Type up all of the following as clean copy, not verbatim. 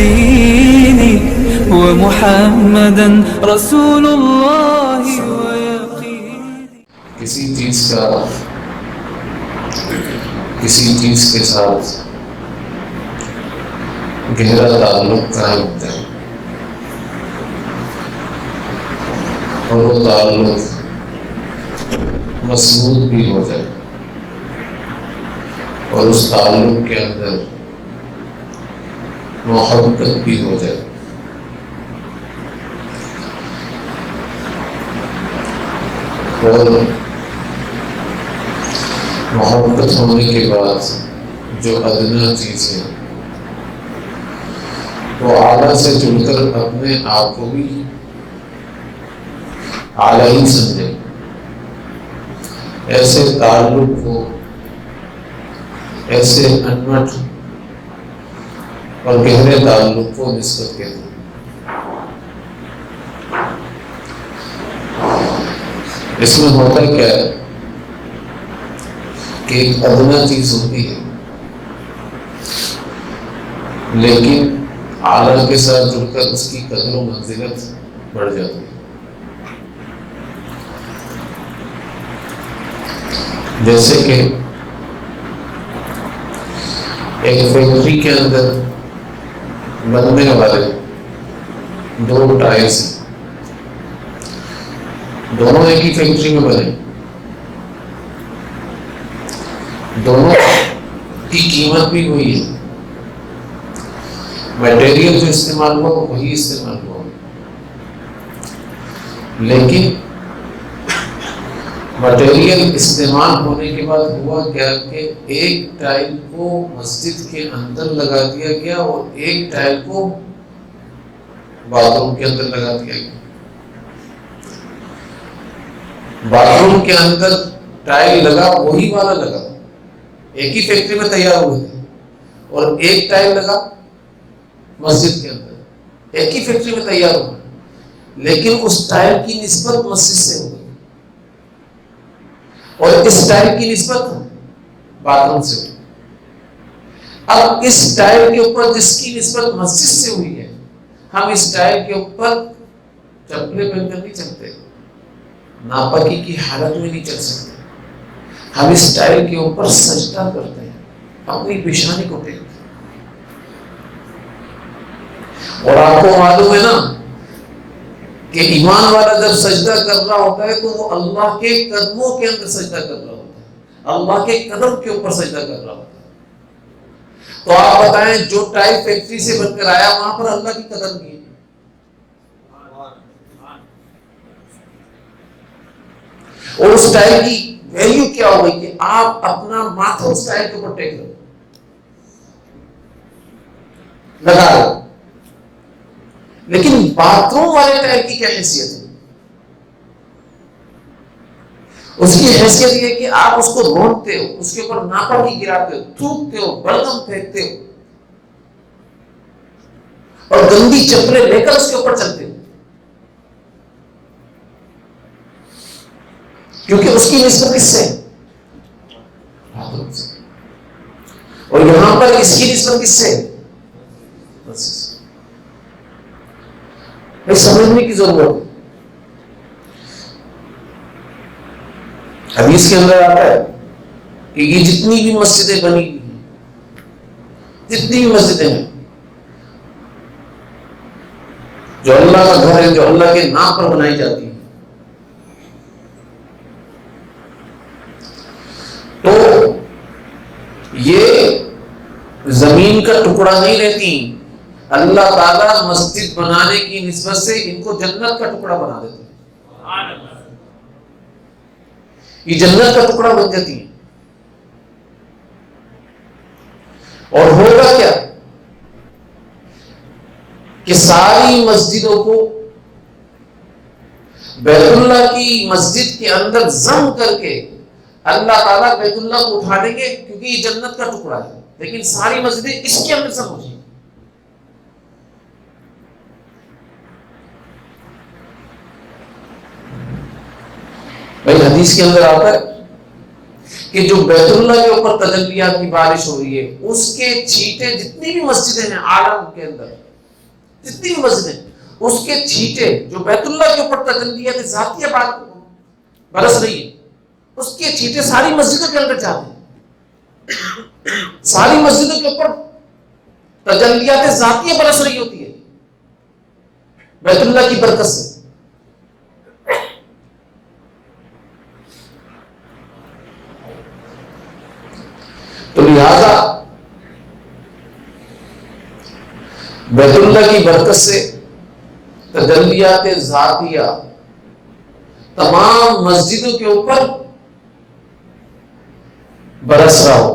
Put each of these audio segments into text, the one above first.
ديني ومحمدا رسول الله ويقيني. کسی چیز کے ساتھ گہرا تعلق قائم ہوتا ہے اور وہ تعلق مضبوط بھی ہو جائے اور اس تعلق کے اندر محبت بھی ہو جائے. اور محبت ہونے کے بعد جو ادنا چیز ہے وہ اعلیٰ سے جڑ کر اپنے آپ کو بھی اعلیٰ ہی سمجھے. ایسے تعلق کو، ایسے انمٹ اور گہرے تعلق کو نسبت کہتے ہیں. اس میں ہوتا کیا ہے کہ ایک ادنا چیز ہوتی ہے لیکن اعلیٰ کے ساتھ جڑ کر اس کی قدر و منزلت بڑھ جاتی ہے. جیسے کہ ایک فیکٹری کے اندر بننے والے دو ٹائرس ہیں، دونوں ایک ہی فیکٹری میں بنے، دونوں کی قیمت بھی وہی ہے، میٹیریل جو استعمال ہوا وہی استعمال ہوا، لیکن مٹیریل استعمال ہونے کے بعد ہوا کیا کہ ایک ٹائل کو مسجد کے اندر لگا دیا گیا اور ایک ٹائل کو باتھ روم کے اندر لگا دیا گیا. باتھ روم کے اندر ٹائل لگا وہی والا لگا، ایک ہی فیکٹری میں تیار ہوئے تھے، اور ایک ٹائل لگا مسجد کے اندر، ایک ہی فیکٹری میں تیار ہوا، لیکن اس ٹائل کی نسبت مسجد سے ہو گئی اور اس ٹائل کی نسبت باتھ روم سے ہوئی. اب اس ٹائل کے اوپر جس کی نسبت مسجد سے ہوئی ہے، ہم اس ٹائل کے اوپر چپلیں پہن کر نہیں چلتے، ناپاکی کی حالت میں نہیں چل سکتے. ہم اس ٹائل کے اوپر سجدہ کرتے ہیں، اپنی پیشانی کو ٹیکتے ہیں. اور آپ کو معلوم ہے نا کہ ایمان والا جب سجدہ کر رہا ہوتا ہے تو وہ اللہ کے قدموں کے اندر سجدہ کر رہا ہوتا ہے، اللہ کے قدم کے اوپر سجدہ کر رہا ہوتا ہے. تو آپ بتائیں جو ٹائل فیکٹری سے بن کر آیا وہاں پر اللہ کی قدم کی ہے، اور اس ٹائل کی ویلیو کیا ہوئی کہ آپ اپنا ماتھا اس ٹائل کے اوپر ٹیک لو، لگا لو. لیکن باتھ روم والے ٹائل کی کیا حیثیت ہے؟ اس کی حیثیت یہ کہ آپ اس کو رونتے ہو، اس کے اوپر ناپاکی گراتے ہو، تھوکتے ہو، بلغم پھینکتے ہو اور گندی چپلیں لے کر اس کے اوپر چلتے ہو، کیونکہ اس کی نسبت کس سے؟ اور یہاں پر اس کی نسبت کس سے؟ سمجھنے کی ضرورت ہے. حدیث کے اندر آتا ہے کہ یہ جتنی بھی مسجدیں بنی ہوئی ہیں، جتنی بھی مسجدیں ہیں جو اللہ کا گھر ہے، جو اللہ کے نام پر بنائی جاتی ہیں، تو یہ زمین کا ٹکڑا نہیں رہتی. اللہ تعالیٰ مسجد بنانے کی نسبت سے ان کو جنت کا ٹکڑا بنا دیتے ہیں. یہ جنت کا ٹکڑا بن جاتی ہے. اور ہوگا کیا کہ ساری مسجدوں کو بیت اللہ کی مسجد کے اندر ضم کر کے اللہ تعالیٰ بیت اللہ کو اٹھا دیں گے، کیونکہ یہ جنت کا ٹکڑا ہے، لیکن ساری مسجدیں اس کے اندر ضم ہو جائیں گی. بھائی حدیث کے اندر آتا ہے کہ جو بیت اللہ کے اوپر تجلیات کی بارش ہو رہی ہے، اس کے چھینٹے جتنی بھی مسجدیں ہیں عالم کے اندر جتنی بھی مسجدیں، اس کے چھینٹے جو بیت اللہ کے اوپر تجلیات ذاتیہ برس رہی ہے، اس کے چھینٹے ساری مسجدوں کے اندر جاتے ہیں، ساری مسجدوں کے اوپر تجلیات ذاتیہ برس رہی ہوتی ہے بیت اللہ کی برکت سے۔ تو لہذا بیت اللہ کی برکت سے تجلیات ذاتیہ تمام مسجدوں کے اوپر برس رہا ہو۔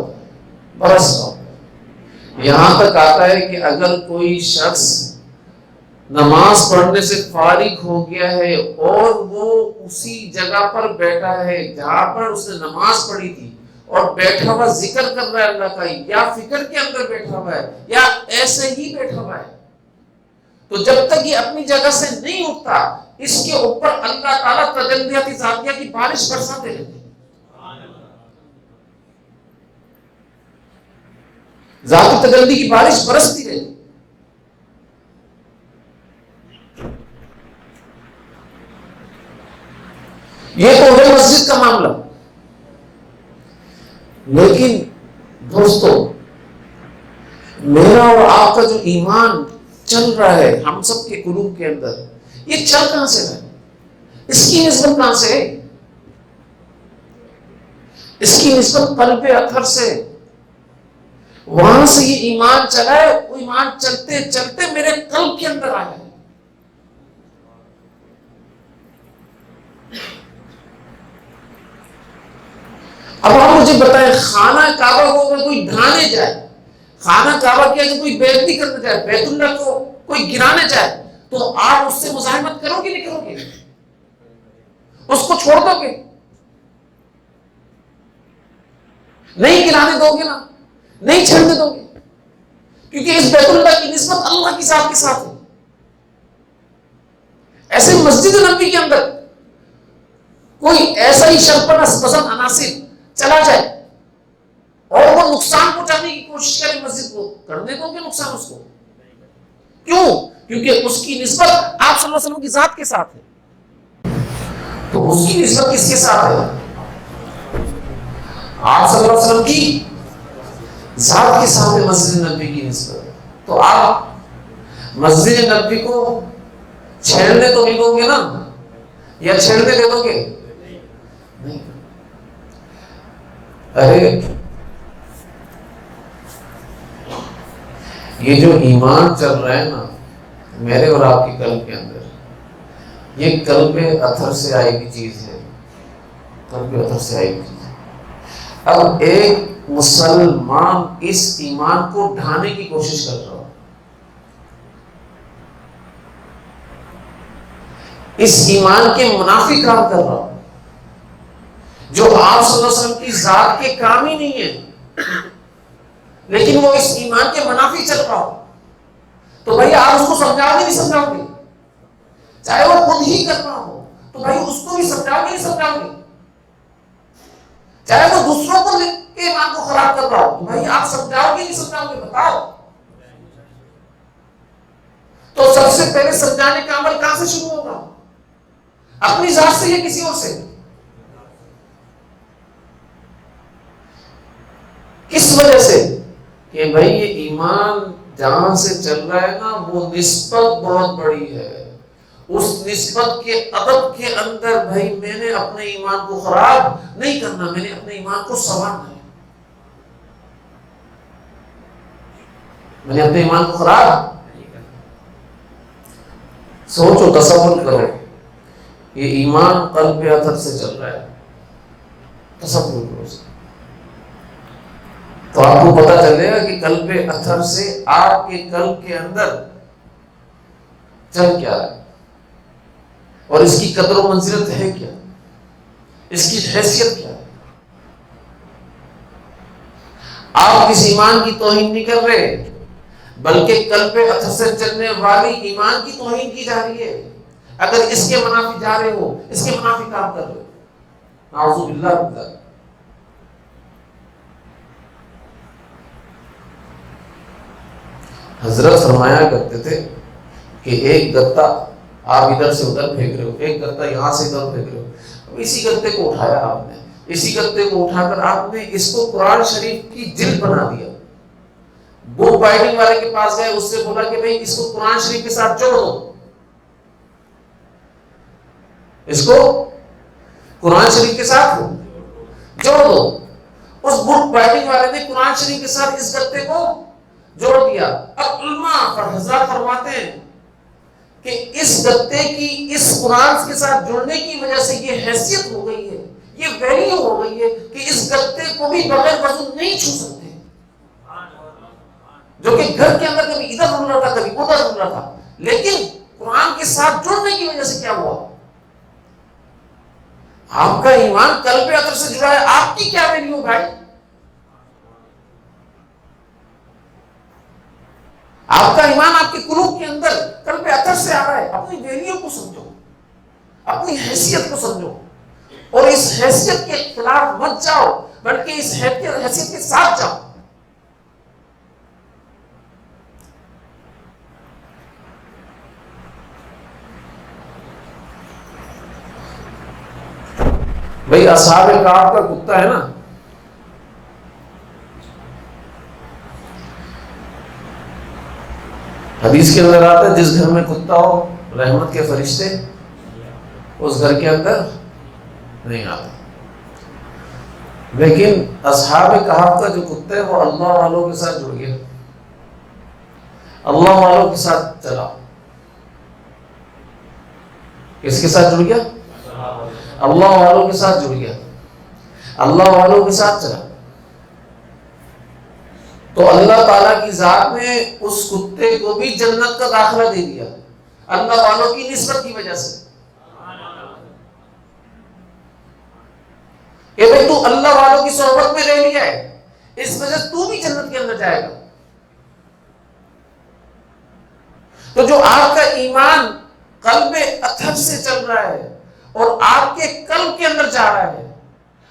یہاں تک آتا ہے کہ اگر کوئی شخص نماز پڑھنے سے فارغ ہو گیا ہے اور وہ اسی جگہ پر بیٹھا ہے جہاں پر اس نے نماز پڑھی تھی، اور بیٹھا ہوا ذکر کر رہا ہے اللہ کا، یا فکر کے اندر بیٹھا ہوا ہے یا ایسے ہی بیٹھا ہوا ہے، تو جب تک یہ اپنی جگہ سے نہیں اٹھتا، اس کے اوپر اللہ تعالیٰ تجلیات ذاتیہ کی بارش برساتے رہتے ہیں، ذاتی تجلی کی بارش برستی رہتی۔ یہ تو ہے مسجد کا معاملہ، لیکن دوستو میرا اور آپ کا جو ایمان چل رہا ہے ہم سب کے قلوب کے اندر، یہ چل کہاں سے رہا ہے؟ اس کی نسبت کہاں سے ہے؟ اس کی نسبت قلب اطہر سے، وہاں سے یہ ایمان چلا ہے، وہ ایمان چلتے چلتے میرے قلب کے اندر آیا ہے۔ اب آپ مجھے بتائیں، خانہ کعبہ کو اگر کوئی ڈھانے جائے، خانہ کعبہ کی اگر کوئی بےعزتی کرنے جائے، بیت اللہ کو کوئی گرانے جائے، تو آپ اس سے مزاحمت کرو گے نہیں کرو گے؟ اس کو چھوڑ دو گے؟ نہیں گرانے دو گے نا، نہیں چھڑنے دو گے، کیونکہ اس بیت اللہ کی نسبت اللہ کی ذات کے ساتھ ہے۔ ایسے مسجد نبوی کے اندر کوئی ایسا ہی شرپنس پسند عناصر چلا جائے اور وہ نقصان پہنچانے کی کوشش کرے مسجد کو، کرنے دو گے نقصان اس کو؟ کیوں؟ کیونکہ اس کی نسبت آپ صلی اللہ علیہ وسلم کی ذات کے ساتھ ہے۔ تو اس کی نسبت کس کے ساتھ ہے؟ آپ صلی اللہ علیہ وسلم کی ذات کے ساتھ ہے مسجد نبوی کی نسبت۔ تو آپ مسجد نبوی کو چھیڑنے تو نہیں دو گے نا، یا چھیڑنے دے دو گے؟ نہیں۔ ارے یہ جو ایمان چل رہا ہے نا میرے اور آپ کے قلب کے اندر، یہ قلب اطہر سے آئی ہوئی چیز ہے، قلب اطہر سے آئی ہوئی چیز ہے۔ اب ایک مسلمان اس ایمان کو ڈھانے کی کوشش کر رہا ہو، اس ایمان کے منافی کام کر رہا ہو، جو آپ صلی اللہ علیہ وسلم کی ذات کے کام ہی نہیں ہے، لیکن وہ اس ایمان کے منافی چل رہا ہو، تو بھائی آپ اس کو سمجھاؤ گے نہیں سمجھاؤ گے؟ چاہے وہ خود ہی کر رہا ہو تو بھائی اس کو بھی سمجھاؤ گے نہیں سمجھاؤ گے؟ چاہے وہ دوسروں کو لکھ کے ایمان کو خراب کر رہا ہو تو بھائی آپ سمجھاؤ گے نہیں سمجھاؤ گے؟ بتاؤ۔ تو سب سے پہلے سمجھانے کا عمل کہاں سے شروع ہوگا؟ اپنی ذات سے یا کسی اور سے؟ کس وجہ سے؟ کہ بھائی یہ ایمان جہاں سے چل رہا ہے نا وہ نسبت بہت بڑی ہے، اس نسبت کے ادب کے اندر بھائی میں نے اپنے ایمان کو خراب نہیں کرنا، میں نے اپنے ایمان کو سنوارنا ہے، میں نے اپنے ایمان کو خراب۔ سوچو، تصور کرو، یہ ایمان قلب اطہر سے چل رہا ہے، تصور کرو اس کا، تو آپ کو پتا چلے گا کہ قلب اطہر سے آپ کے قلب کے اندر چل کیا ہے، اور اس کی قدر و منزلت ہے کیا، اس کی حیثیت کیا ہے۔ آپ اس ایمان کی توہین نہیں کر رہے، بلکہ قلب اطہر سے چلنے والی ایمان کی توہین کی جا رہی ہے۔ اگر اس کے منافی جا رہے ہو، اس کے منافی کام کر رہے ہو، نعوذ باللہ من ذلک۔ حضرت فرمایا کرتے تھے کہ ایک گتا آپ ادھر سے ادھر پھینک رہے ہو، ایک گتا یہاں سے ادھر پھینک رہے ہو، اب اسی گتے کو اٹھایا آپ نے، اسی گتے کو اٹھا کر آپ نے اس کو قرآن شریف کی جلد بنا دیا. بک بائنڈنگ والے کے پاس گئے، اس سے بولا کہ بھئی اس کو قرآن شریف کے ساتھ جوڑ دو، اس کو قرآن شریف کے ساتھ جوڑ دو. اس بک بائنڈنگ والے نے قرآن شریف کے ساتھ اس گتے کو جوڑ دیا. اب علماء پر حضرات فرماتے ہیں کہ اس گتے کی اس قرآن کے ساتھ جڑنے کی وجہ سے یہ حیثیت ہو گئی ہے، یہ ویلیو ہو گئی ہے کہ اس گتے کو بھی بغیر وضو نہیں چھو سکتے، جو کہ گھر کے اندر کبھی ادھر رول رہا تھا کبھی ادھر رول رہا تھا، لیکن قرآن کے ساتھ جڑنے کی وجہ سے کیا ہوا؟ آپ کا ایمان قلب اطہر سے جڑا ہے، آپ کی کیا ویلیو بھائی؟ آپ کا ایمان آپ کے قلوب کے اندر قلب اطہر سے آ رہا ہے. اپنی ویلیو کو سمجھو، اپنی حیثیت کو سمجھو، اور اس حیثیت کے خلاف مت جاؤ بلکہ اس حیثیت کے ساتھ جاؤ. بھئی اصحاب کہف کا کتا ہے نا، حدیث کے اندر آتا ہے جس گھر میں کتا ہو رحمت کے فرشتے اس گھر کے اندر نہیں آتے. لیکن اصحاب کہف کا جو کتا ہے وہ اللہ والوں کے ساتھ جڑ گیا، اللہ والوں کے ساتھ چلا. کس کے ساتھ جڑ گیا؟ اللہ والوں کے ساتھ جڑ گیا، اللہ والوں کے ساتھ چلا. تو اللہ تعالیٰ کی ذات نے اس کتے کو بھی جنت کا داخلہ دے دیا اللہ والوں کی نسبت کی وجہ سے، کہ بھئی تو اللہ والوں کی صحبت میں رہ لیا ہے، اس وجہ سے تو بھی جنت کے اندر جائے گا. تو جو آپ کا ایمان قلب اطہر سے چل رہا ہے اور آپ کے قلب کے اندر جا رہا ہے،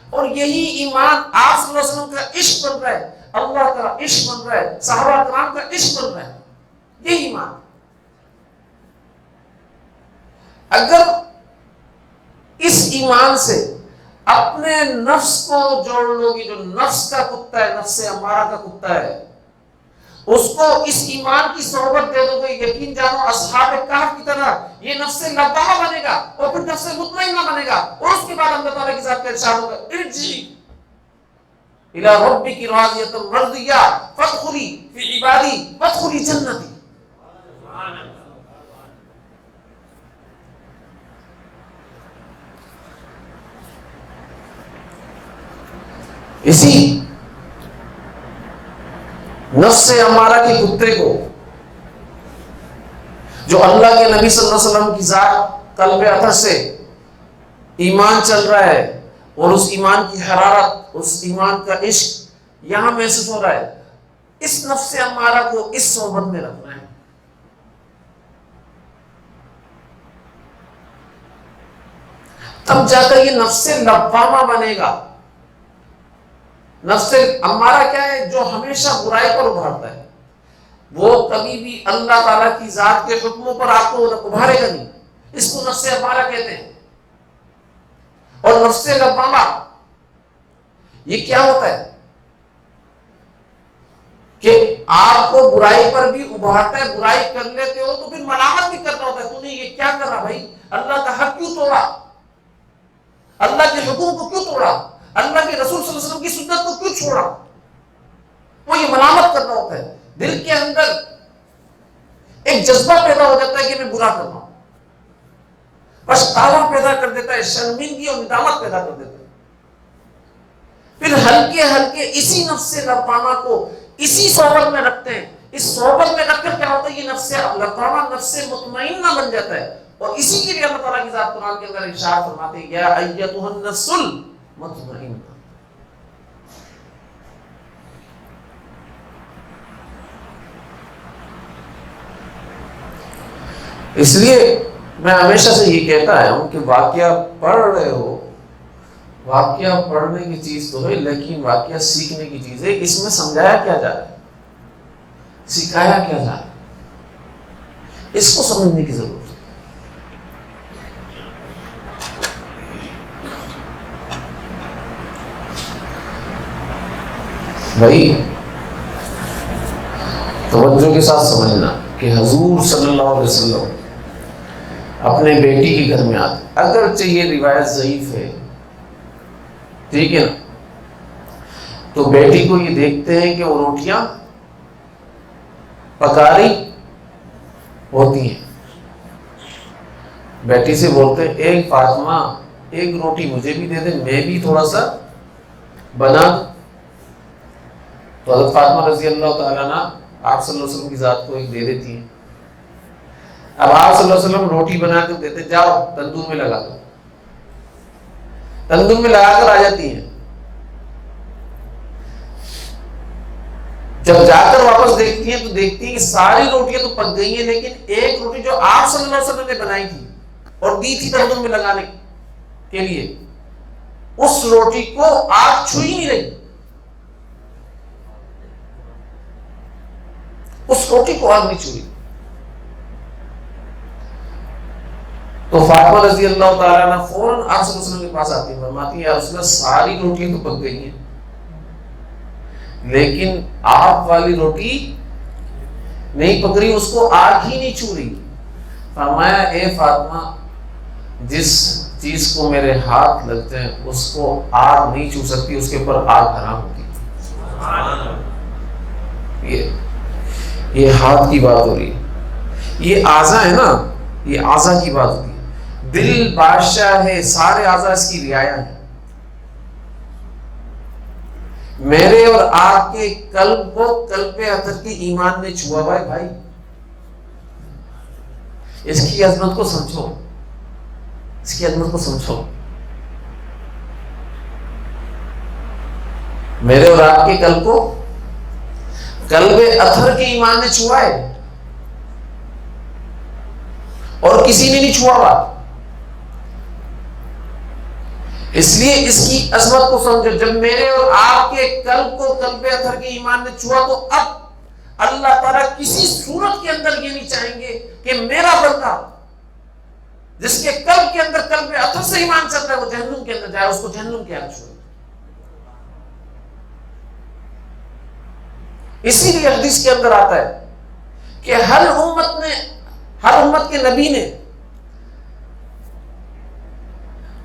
اور یہی ایمان آپ صلی اللہ علیہ وسلم کا عشق بن رہا ہے، اللہ کا عشق بن رہا ہے، صحابہ کرام کا عشق بن رہا ہے، یہی ایمان. اگر اس ایمان سے اپنے نفس کو جوڑ لو گی، جو نفس کا کتا ہے، نفس امارہ کا کتا ہے، اس کو اس ایمان کی صحبت دے دو گے، یقین جانو اصحاب کہف کی طرح یہ نفس لوامہ بنے گا اور پھر نفس مطمئنہ بنے گا، اور اس کے بعد اللہ تعالیٰ کی ذات کا ارشاد ہوگا ارجعی الی ربک راضیۃ مرضیہ فادخلی فی عبادی وادخلی جنتی. اسی نفس امارہ کے کتے کو جو اللہ کے نبی صلی اللہ علیہ وسلم کی ذات قلب اطہر سے ایمان چل رہا ہے، اور اس ایمان کی حرارت، اس ایمان کا عشق یہاں محسوس ہو رہا ہے، اس نفس امارہ کو اس صحبت میں رکھنا ہے. تب جا کر یہ نفس لوامہ بنے گا. نفس امارہ کیا ہے؟ جو ہمیشہ برائی پر ابھارتا ہے، وہ کبھی بھی اللہ تعالیٰ کی ذات کے حکموں پر آپ کو ابھارے گا نہیں، اس کو نفس امارہ کہتے ہیں. اور نفس لوامہ یہ کیا ہوتا ہے کہ آپ کو برائی پر بھی ابھارتا ہے، برائی کر لیتے ہو تو پھر ملامت بھی کرنا ہوتا ہے، تو نے یہ کیا کرا بھائی، اللہ کا حق کیوں توڑا، اللہ کے حکم کو کیوں توڑا، اللہ کے رسول صلی اللہ علیہ وسلم کی سنت کو کیوں چھوڑا. وہ یہ ملامت کرنا ہوتا ہے، دل کے اندر ایک جذبہ پیدا ہو جاتا ہے کہ میں برا کر رہا ہوں، پچھتاوا پیدا کر دیتا ہے، شرمندگی اور ندامت پیدا کر دیتا ہے. پھر ہلکے ہلکے اسی نفس لوامہ کو اسی صحبت میں رکھتے ہیں، اس صحبت میں رکھ کر کیا ہوتا ہے، یہ نفس لوامہ نفس مطمئنہ بن جاتا ہے. اور اسی کے لیے اللہ تعالیٰ کی ذات قرآن کے اندر ارشاد فرماتے ہیں یا ایتھا النفس المطمئنہ. اس لیے میں ہمیشہ سے یہ کہتا آیا ہوں کہ واقعہ پڑھ رہے ہو، واقعہ پڑھنے کی چیز تو ہے، لیکن واقعہ سیکھنے کی چیز ہے. اس میں سمجھایا کیا جا رہا ہے، سکھایا کیا جا رہا ہے، اس کو سمجھنے کی ضرورت ہے. بھائی توجہ کے ساتھ سمجھنا کہ حضور صلی اللہ علیہ وسلم اپنے بیٹی کے گھر میں آتے، اگرچہ یہ روایت ضعیف ہے، ٹھیک ہے نا، تو بیٹی کو یہ دیکھتے ہیں کہ وہ روٹیاں پکا رہی ہوتی ہیں. بیٹی سے بولتے ہیں ایک فاطمہ ایک روٹی مجھے بھی دے دے، میں بھی تھوڑا سا بنا دوں. تو حضرت فاطمہ رضی اللہ تعالیٰ عنہ آپ صلی اللہ علیہ وسلم کی ذات کو ایک دے دیتی ہیں. اب آپ صلی اللہ علیہ وسلم روٹی بنا کے دیتے، جاؤ تندور میں لگا دو. تندور میں لگا کر آ جاتی ہیں. جب جا کر واپس دیکھتی ہیں تو دیکھتی ہیں کہ ساری روٹیاں تو پک گئی ہیں، لیکن ایک روٹی جو آپ صلی اللہ علیہ وسلم نے بنائی تھی اور دی تھی تندور میں لگانے کے لیے، اس روٹی کو آگ چھو ہی نہیں رہی. اس روٹی کو آگ نہیں چھو رہی. تو فاطمہ رضی اللہ تعالیٰ عنہ فوراً آپ صلی اللہ علیہ وسلم کے پاس آتی ہیں، فرماتی ہیں یا رسول اللہ ساری روٹیاں تو پک گئی ہیں لیکن آپ والی روٹی نہیں پک رہی، اس کو آگ ہی نہیں چھو رہی. فرمایا اے فاطمہ جس چیز کو میرے ہاتھ لگتے ہیں اس کو آگ نہیں چھو سکتی، اس کے اوپر آگ حرام ہوتی. یہ ہاتھ کی بات ہو رہی ہے، یہ اعضاء ہے نا، یہ اعضاء کی بات ہوتی ہے. دل بادشاہ ہے، سارے اعضاء اس کی رعایا ہیں. میرے اور آپ کے قلب کو قلب اطہر کے ایمان نے چھوا ہوا ہے. بھائی اس کی عظمت کو سمجھو، اس کی عظمت کو سمجھو. میرے اور آپ کے قلب کو قلب اطہر کے ایمان نے چھوا ہے اور کسی نے نہیں چھوا ہوا. اس لیے اس کی عظمت کو سمجھو. جب میرے اور آپ کے قلب کو قلب اطہر کے ایمان نے چھوا تو اب اللہ تعالیٰ کسی صورت کے اندر یہ نہیں چاہیں گے کہ میرا بندہ جس کے قلب کے اندر قلب اطہر سے ایمان چل رہا ہے وہ جہنم کے اندر جائے، اس کو جہنم کی آگ چھوڑے. اسی لیے حدیث کے اندر آتا ہے کہ ہر امت کے نبی نے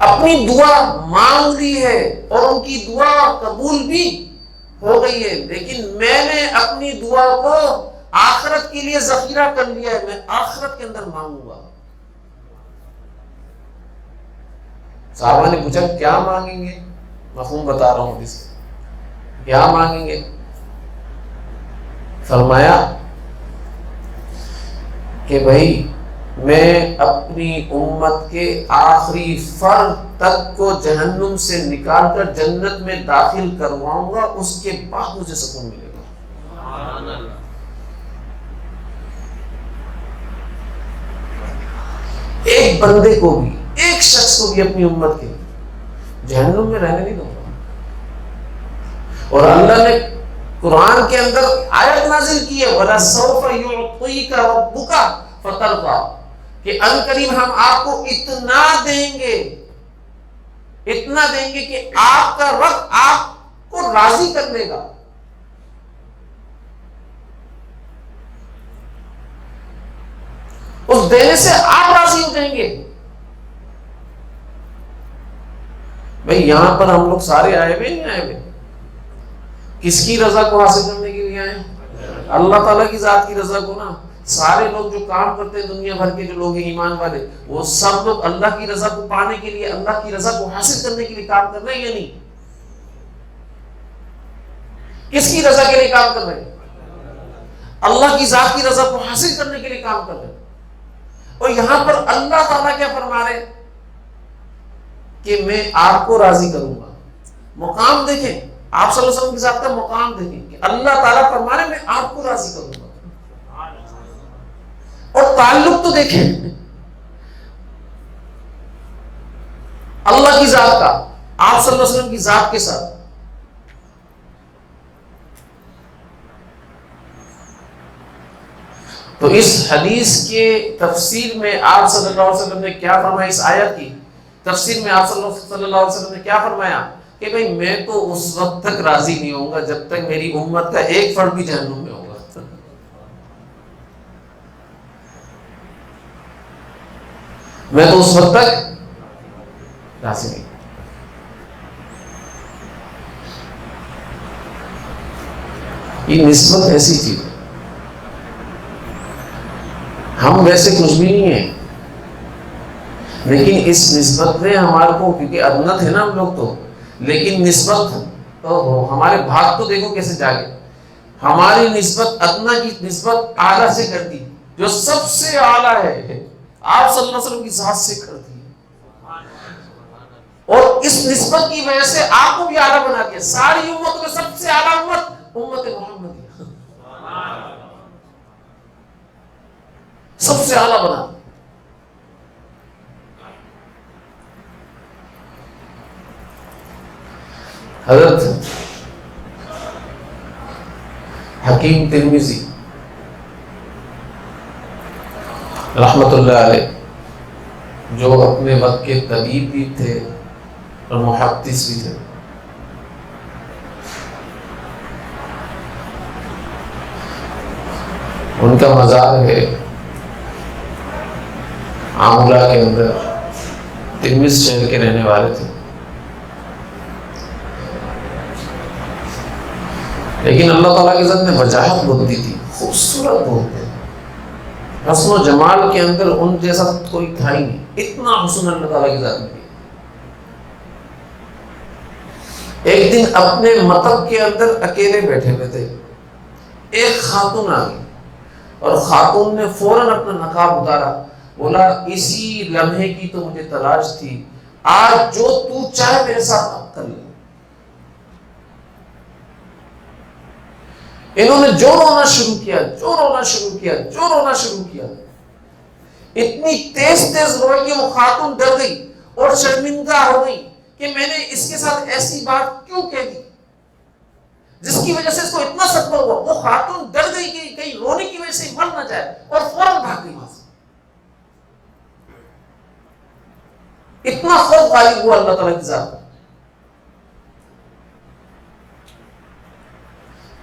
اپنی دعا مانگ لی ہے اور ان کی دعا قبول بھی ہو گئی ہے، لیکن میں نے اپنی دعا کو آخرت کے لیے ذخیرہ کر لیا ہے، میں آخرت کے اندر مانگوں گا. صحابہ نے پوچھا کیا مانگیں گے؟ مفہوم بتا رہا ہوں اس کیا مانگیں گے؟ فرمایا کہ بھائی میں اپنی امت کے آخری فرد تک کو جہنم سے نکال کر جنت میں داخل کرواؤں گا، اس کے بعد مجھے سکون ملے گا. ایک بندے کو بھی، ایک شخص کو بھی اپنی امت کے جہنم میں رہنے نہیں دوں گا. اور اللہ نے قرآن کے اندر آیت نازل کی ہے وَلَسَوْفَ يُعْطِيكَ رَبُّكَ فَتَرْضَىٰ کہ ان قریب ہم آپ کو اتنا دیں گے کہ آپ کا رب آپ کو راضی کر لے گا. اس دینے سے آپ راضی ہو جائیں گے. بھئی یہاں پر ہم لوگ سارے آئے ہوئے نہیں آئے ہوئے، کس کی رضا کو حاصل کرنے کے لیے آئے ہیں؟ اللہ تعالیٰ کی ذات کی رضا کو نا. سارے لوگ جو کام کرتے ہیں دنیا بھر کے جو لوگ ہیں ایمان والے، وہ سب لوگ اللہ کی رضا کو پانے کے لیے، اللہ کی رضا کو حاصل کرنے کے لیے کام کر رہے ہیں یا نہیں؟ کس کی رضا کے لیے کام کر رہے ہیں؟ اللہ کی ذات کی رضا کو حاصل کرنے کے لیے کام کر رہے ہیں. اور یہاں پر اللہ تعالیٰ کیا فرما رہے ہیں کہ میں آپ کو راضی کروں گا. مقام دیکھیں، آپ صلی اللہ علیہ وسلم کی ذات کا مقام دیکھیں کہ اللہ تعالیٰ فرما رہے ہیں میں آپ کو راضی کروں گا. اور تعلق تو دیکھیں اللہ کی ذات کا آپ صلی اللہ علیہ وسلم کی ذات کے ساتھ. تو اس حدیث کے تفسیر میں آپ صلی اللہ علیہ وسلم نے کیا فرمایا؟ اس آیت کی تفسیر میں آپ صلی اللہ علیہ وسلم نے کیا فرمایا کہ بھئی میں تو اس وقت تک راضی نہیں ہوں گا جب تک میری امت کا ایک فرد بھی جہنم میں ہوگا. میں تو اس وقت تک راضی نہیں. یہ نسبت ایسی چیز ہے، ہم ویسے کچھ بھی نہیں ہیں، لیکن اس نسبت نے ہمارے کو، کیونکہ ادنت ہے نا ہم لوگ تو، لیکن نسبت تو ہمارے بھاگ تو دیکھو کیسے جاگے. ہماری نسبت ادنا کی نسبت اعلیٰ سے کر دی، جو سب سے اعلیٰ ہے آپ صلی اللہ علیہ وسلم کی ذات سے کر دی، اور اس نسبت کی وجہ سے آپ کو بھی اعلیٰ بنا دیا. ساری امتوں میں سب سے اعلیٰ امت امت محمدیہ، سب سے اعلیٰ بنا. حضرت حکیم ترمذی رحمت اللہ علیہ، جو اپنے وقت کے طبیب بھی تھے اور محدث بھی تھے، ان کا مزار ہے آمولہ کے اندر، ترمذ شہر کے رہنے والے تھے. لیکن اللہ تعالیٰ کی ذات نے وجاہت بہت دی تھی، خوبصورت بہت ہے، حسن و جمال کے اندر ان جیسا کوئی تھا ہی نہیں، اتنا حسن اللہ تعالیٰ کی ذات نے دی. ایک دن اپنے مطب کے اندر اکیلے بیٹھے ہوئے تھے، ایک خاتون آ گئی اور خاتون نے فوراً اپنا نقاب اتارا، بولا اسی لمحے کی تو مجھے تلاش تھی، آج جو تو چاہے میرے ساتھ آپ کر لے. انہوں نے جو رونا شروع کیا، جو رونا شروع کیا، جو رونا شروع کیا، اتنی تیز تیز روئی کہ وہ خاتون ڈر گئی اور شرمندہ ہو گئی کہ میں نے اس کے ساتھ ایسی بات کیوں کہہ دی جس کی وجہ سے اس کو اتنا صدمہ ہوا. وہ خاتون ڈر گئی کہ کہیں رونے کی وجہ سے مر نہ جائے اور فوراً بھاگ گئی وہاں سے. اتنا خوف غالب ہوا اللہ تعالیٰ کی ذات پر.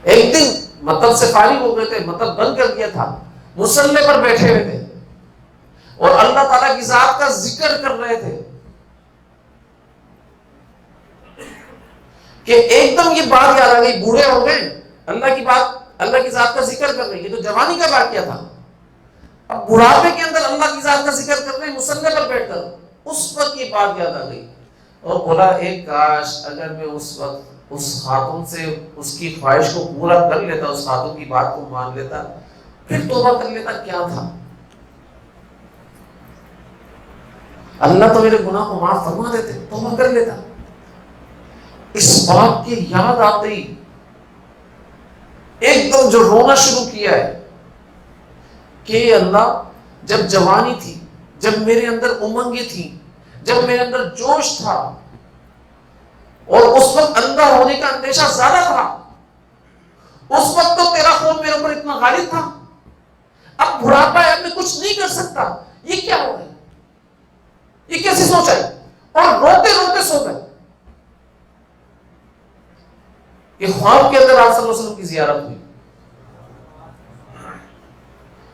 ایک دن مطلب سے فارغ ہو گئے تھے، مطلب بند کر دیا تھا، مصلی پر بیٹھے ہوئے تھے اور اللہ تعالیٰ کی ذات کا ذکر کر رہے تھے کہ ایک دم یہ بات یاد آ گئی، بوڑھے ہو گئے، اللہ کی بات، اللہ کی ذات کا ذکر کر رہے ہیں. یہ تو جوانی کا واقعہ تھا، اب بڑھاپے کے اندر اللہ کی ذات کا ذکر کر رہے ہیں مصلی پر بیٹھ کر. اس وقت یہ بات یاد آ گئی اور بولا ایک کاش اگر میں اس وقت اس خاتون سے اس کی خواہش کو پورا کر لیتا، اس خاتون کی بات کو مان لیتا، پھر توبہ کر لیتا. کیا تھا، اللہ تو میرے گناہ کو معاف فرما دیتے، توبہ کر لیتا. اس بات کی یاد آتے ہی ایک دم جو رونا شروع کیا ہے کہ اللہ، جب جوانی تھی، جب میرے اندر امنگیں تھی، جب میرے اندر جوش تھا اور اس وقت اندھا ہونے کا اندیشہ زیادہ تھا، اس وقت تو تیرا خوف میرے اوپر اتنا غالب تھا، اب بڑھاپا ہے، اب میں کچھ نہیں کر سکتا، یہ کیا ہو رہا ہے، یہ کیسی سوچ ہے؟ اور روتے روتے سو گئے. یہ خواب کے اندر آپ صلی اللہ علیہ وسلم کی زیارت ہوئی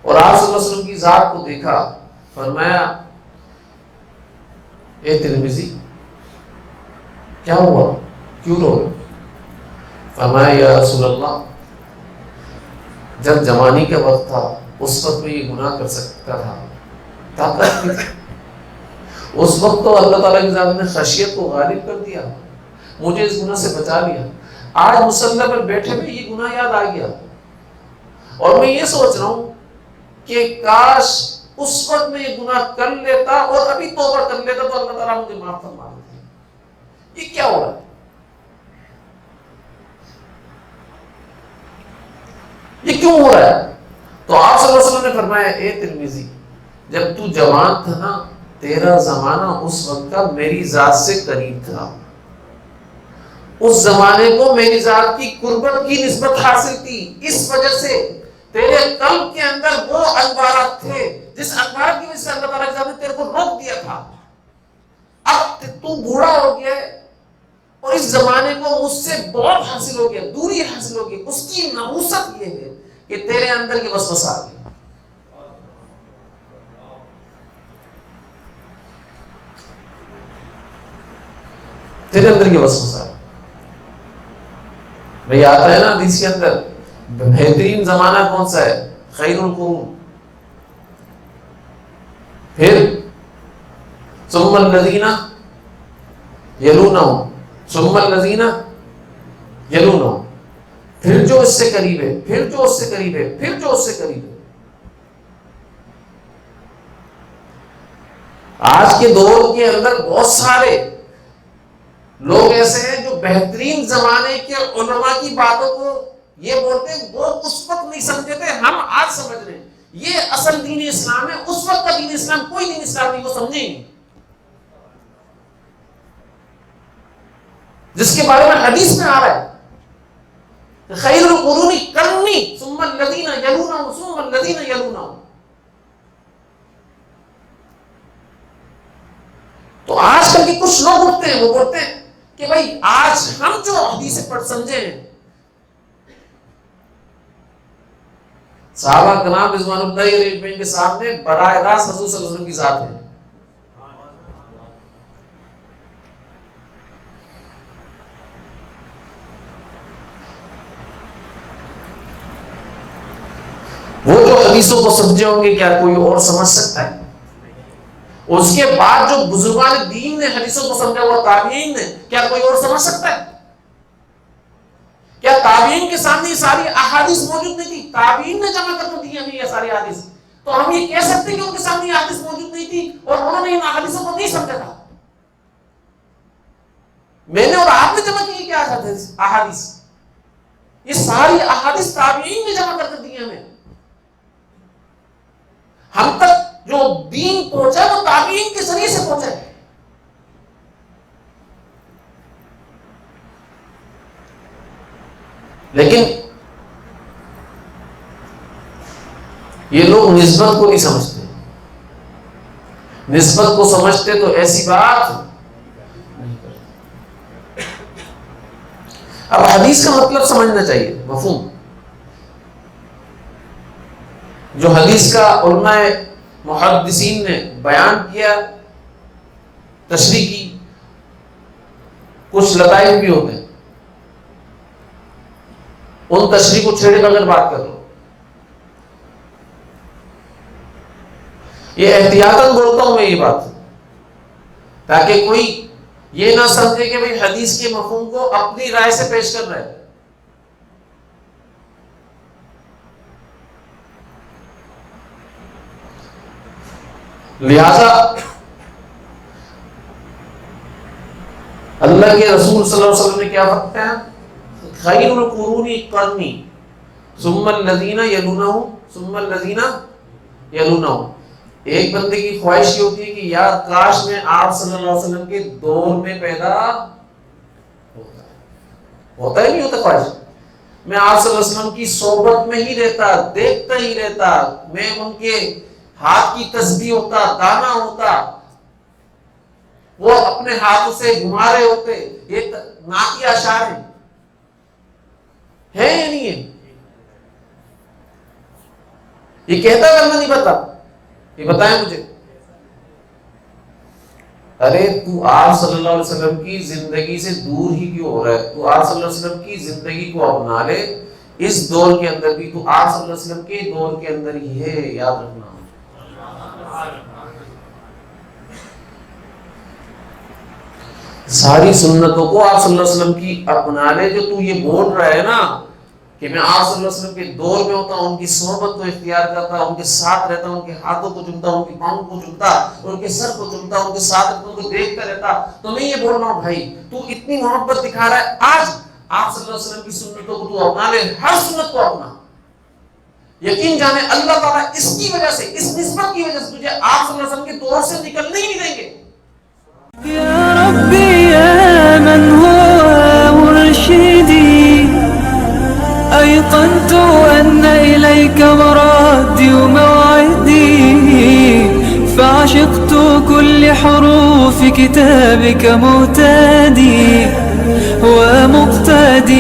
اور آپ صلی اللہ علیہ وسلم کی ذات کو دیکھا. فرمایا اے ترمذی کیا ہوا، کیوں رو رہے؟ فرمایا یا رسول اللہ، جب جوانی کا وقت تھا اس وقت میں یہ گناہ کر سکتا تھا، طاقت بھی تھی، اس وقت تو اللہ تعالیٰ کی ذات نے خشیت کو غالب کر دیا، مجھے اس گناہ سے بچا لیا. آج مصلی پر بیٹھے ہوئے یہ گناہ یاد آ گیا اور میں یہ سوچ رہا ہوں کہ کاش اس وقت میں یہ گناہ کر لیتا اور ابھی توبہ کر لیتا تو اللہ تعالیٰ مجھے معاف فرما دیتا. یہ کیا ہو رہا ہے، یہ کیوں ہو رہا ہے؟ تو آپ صلی اللہ علیہ وسلم نے فرمایا اے ترمذی، جب تو جوان تھا نا، تیرا زمانہ اس وقت کا میری ذات سے قریب تھا، اس زمانے کو میری ذات کی قربت کی نسبت حاصل تھی، اس وجہ سے تیرے قلب کے اندر وہ انوارات تھے جس انوار کی وجہ سے اللہ تعالیٰ نے تیرے کو روک دیا تھا. اب تو بوڑھا ہو گیا ہے اور اس زمانے کو مجھ سے بہت حاصل ہو گیا, دوری حاصل ہو گئی. اس کی نحوست یہ ہے کہ تیرے اندر یہ وسوسہ آ گیا. تیرے اندر یہ وسوسہ ہے. بھئی آتا ہے نا حدیث کے اندر بہترین زمانہ کون سا ہے؟ خیر القرون, پھر ثم الذین یلونہم, ثم الذین یلونہم, پھر جو اس سے قریب ہے, پھر جو اس سے قریب ہے, پھر جو اس سے قریب ہے. آج کے دور کے اندر بہت سارے لوگ ایسے ہیں جو بہترین زمانے کے علماء کی باتوں کو یہ بولتے ہیں, وہ اس وقت نہیں سمجھے تھے, ہم آج سمجھ رہے ہیں. یہ اصل دین اسلام ہے, اس وقت کا دین اسلام کوئی دین اسلام نہیں, وہ سمجھیں گے. جس کے بارے میں حدیث میں آ رہا ہے خیر القرون قرنی ثم الذین یلونہم ثم الذین یلونہم. تو آج کل کے کچھ لوگ اٹھتے ہیں, وہ بولتے ہیں کہ بھائی آج ہم جو حدیث پڑھ سمجھے ہیں, صحابہ کرام رضوان اللہ علیہم کے سامنے براہ راست حضور صلی اللہ علیہ وسلم کی ذات ہے. وہ جو حدیثوں کو سمجھے ہوں گے کیا کوئی اور سمجھ سکتا ہے؟ اس کے بعد جو بزرگان دین نے حدیثوں کو سمجھا ہوا تابعین نے, کیا کوئی اور سمجھ سکتا ہے؟ کیا تابعین کے سامنے یہ ساری احادیث موجود نہیں تھی؟ تابعین نے جمع کر دی ہمیں یہ ساری احادیث, تو ہم یہ کہہ سکتے ہیں کہ ان کے سامنے یہ احادیث موجود نہیں تھی اور انہوں نے ان احادیثوں کو نہیں سمجھا تھا. میں نے اور آپ نے جمع کی کیا احادیث؟ یہ ساری احادیث تابعین نے جمع کر دی ہمیں. ہم تک جو دین پہنچا وہ تابعین کے ذریعے سے پہنچا ہے. لیکن یہ لوگ نسبت کو نہیں سمجھتے. نسبت کو سمجھتے تو ایسی بات نہیں کرتے. اب حدیث کا مطلب سمجھنا چاہیے, مفہوم. جو حدیث کا علماء محدثین نے بیان کیا, تشریح کی, کچھ لطائف بھی ہوتے ہیں, ان تشریح کو چھیڑے بغیر بات کر لو. یہ احتیاطاً بولتا ہوں میں یہ بات, تاکہ کوئی یہ نہ سمجھے کہ بھئی حدیث کے مفہوم کو اپنی رائے سے پیش کر رہا ہے. لہذا اللہ کے رسول صلی اللہ علیہ وسلم نے کیا فرمایا؟ خیر القرون قرنی ثم الذین یلونہم ثم الذین یلونہم. ایک بندے کی خواہش یہ ہوتی ہے کہ یار کاش میں آپ صلی اللہ علیہ وسلم کے دور میں پیدا ہوتا ہے نہیں ہوتا خواہش, میں آپ صلی اللہ علیہ وسلم کی صحبت میں ہی رہتا, دیکھتا ہی رہتا, میں ان کے ہاتھ کی تسبیح ہوتا, دانا ہوتا, وہ اپنے ہاتھوں سے گھما رہے ہوتے. یہ نعتی اشعار ہے یا نہیں ہے؟ یہ کہتا کرنا نہیں پتا, یہ بتائیں مجھے. ارے تو آپ صلی اللہ علیہ وسلم کی زندگی سے دور ہی کیوں ہو رہا ہے؟ تو آپ صلی اللہ علیہ وسلم کی زندگی کو اپنا لے. اس دور کے اندر بھی تو آپ صلی اللہ علیہ وسلم کے دور کے اندر ہی ہے, یاد رکھنا. ساری سنتوں کو آپ صلی اللہ علیہ وسلم کی اپنا لے. جو تو یہ بول رہا ہے نا کہ میں آپ صلی اللہ علیہ وسلم کے دور میں ہوتا ہوں, ان کی صحبت کو اختیار کرتا, ان کے ساتھ رہتا, ان کے ہاتھوں کو چومتا, ان کے پاؤں کو چومتا, ان کے سر کو چومتا, ان کے ساتھ رہتا, ان کو دیکھتا رہتا, تو میں یہ بول رہا ہوں بھائی تو اتنی محبت دکھا رہا ہے, آج آپ صلی اللہ علیہ وسلم کی سنتوں کو تو اپنا لے, ہر سنت کو اپنا. یقین جانے اللہ تعالیٰ اس کی وجہ سے, اس نسبت کی وجہ سے تجھے آپ صلی اللہ علیہ وسلم کے دور سے نکلنے ہی نہیں دیں گے. يا ربي يا من هو مرشدي أيقنت أن إليك إليك مرادي وموعدي، فعشقت كل حروف كتابك مهتدي ومقتدي